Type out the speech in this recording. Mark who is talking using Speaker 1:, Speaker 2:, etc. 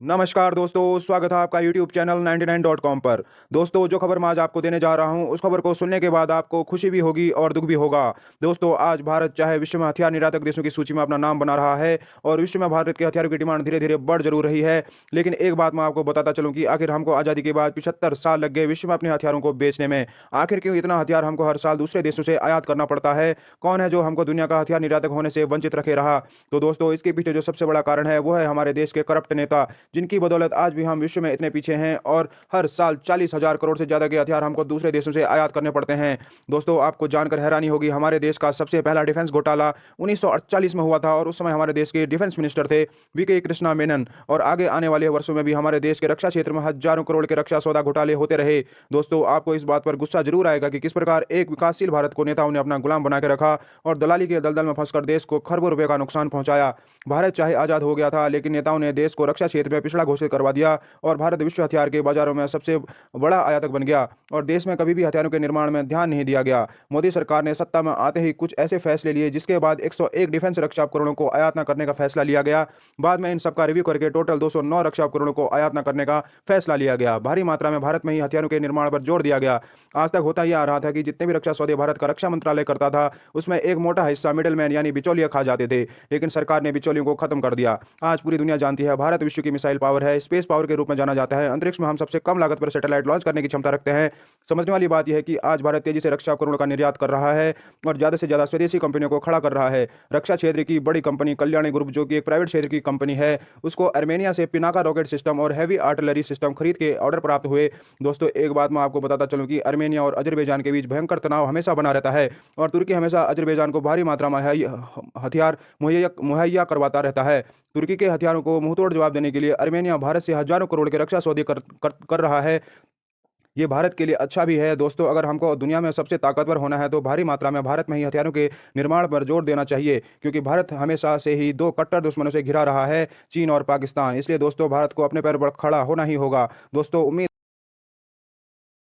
Speaker 1: नमस्कार दोस्तों, स्वागत है आपका यूट्यूब चैनल 99.com पर। दोस्तों, जो खबर मैं आज आपको देने जा रहा हूं, उस खबर को सुनने के बाद आपको खुशी भी होगी और दुख भी होगा। दोस्तों, आज भारत चाहे विश्व में हथियार निर्यातक देशों की सूची में अपना नाम बना रहा है और विश्व में भारत के हथियारों की डिमांड धीरे-धीरे बढ़ जरूर रही है, लेकिन एक बात मैं आपको बताता चलूँ कि आखिर हमको आज़ादी के बाद 75 साल लग गए विश्व में अपने हथियारों को बेचने में। आखिर क्यों इतना हथियार हमको हर साल दूसरे देशों से आयात करना पड़ता है? कौन है जो हमको दुनिया का हथियार निर्यातक होने से वंचित रखे रहा? तो दोस्तों, इसके पीछे जो सबसे बड़ा कारण है, वो है हमारे देश के करप्ट नेता, जिनकी बदौलत आज भी हम विश्व में इतने पीछे हैं और हर साल 40,000 करोड़ से ज़्यादा के हथियार हमको दूसरे देशों से आयात करने पड़ते हैं। दोस्तों, आपको जानकर हैरानी होगी, हमारे देश का सबसे पहला डिफेंस घोटाला 1948 में हुआ था और उस समय हमारे देश के डिफेंस मिनिस्टर थे वीके कृष्णा मेनन। और आगे आने वाले वर्षों में भी हमारे देश के रक्षा क्षेत्र में हजारों करोड़ के रक्षा सौदा घोटाले होते रहे। दोस्तों, आपको इस बात पर गुस्सा जरूर आएगा कि किस प्रकार एक विकासशील भारत को नेताओं ने अपना गुलाम बना के रखा और दलाली के दलदल में फंसकर देश को खरबों रुपए का नुकसान पहुंचाया। भारत चाहे आजाद हो गया था, लेकिन नेताओं ने देश को रक्षा क्षेत्र में पिछड़ा घोषित करवा दिया और भारत विश्व हथियार के बाजारों में सबसे बड़ा आयातक बन गया और देश में कभी भी हथियारों के निर्माण में ध्यान नहीं दिया गया। मोदी सरकार ने सत्ता में आते ही कुछ ऐसे फैसले लिए जिसके बाद 101 डिफेंस रक्षा उपकरणों को आयात न करने का फैसला लिया गया। बाद में इन सबका रिव्यू करके टोटल 209 रक्षा उपकरणों को आयात न करने का फैसला लिया गया। भारी मात्रा में भारत में ही हथियारों के निर्माण पर जोर दिया गया। आज तक होता यह आ रहा था कि जितने भी रक्षा सौदे भारत का रक्षा मंत्रालय करता था, उसमें एक मोटा हिस्सा मिडिलमैन यानी बिचौलिया खा जाते थे, लेकिन सरकार ने बिचौलियों को खत्म कर दिया। आज पूरी दुनिया जानती है, भारत विश्व की मिसाइल पावर है, स्पेस पावर के रूप में जाना जाता है। अंतरिक्ष में हम सबसे कम लागत पर सैटेलाइट लॉन्च करने की क्षमता रखते हैं। समझने वाली बात यह है कि आज भारत तेजी से रक्षा उपकरणों का निर्यात कर रहा है और ज्यादा से ज्यादा स्वदेशी कंपनियों को खड़ा कर रहा है। रक्षा क्षेत्र की बड़ी कंपनी कल्याणी ग्रुप, जो कि एक प्राइवेट क्षेत्र की कंपनी है, उसको आर्मेनिया से पिनाका रॉकेट सिस्टम और हैवी आर्टिलरी सिस्टम खरीद के ऑर्डर प्राप्त हुए। दोस्तों, एक बात मैं आपको बताता चलूं कि आर्मेनिया और अजरबैजान के बीच भयंकर तनाव हमेशा बना रहता है और तुर्की हमेशा अजरबैजान को भारी मात्रा में हथियार मुहैया करवाता रहता है। तुर्की के हथियारों को मुंहतोड़ जवाब देने के लिए आर्मेनिया भारत से हजारों करोड़ के रक्षा सौदे कर रहा है। ये भारत के लिए अच्छा भी है। दोस्तों, अगर हमको दुनिया में सबसे ताकतवर होना है तो भारी मात्रा में भारत में ही हथियारों के निर्माण पर जोर देना चाहिए, क्योंकि भारत हमेशा से ही दो कट्टर दुश्मनों से घिरा रहा है, चीन और पाकिस्तान। इसलिए दोस्तों, भारत को अपने पैर पर खड़ा होना ही होगा। दोस्तों, उम्मीद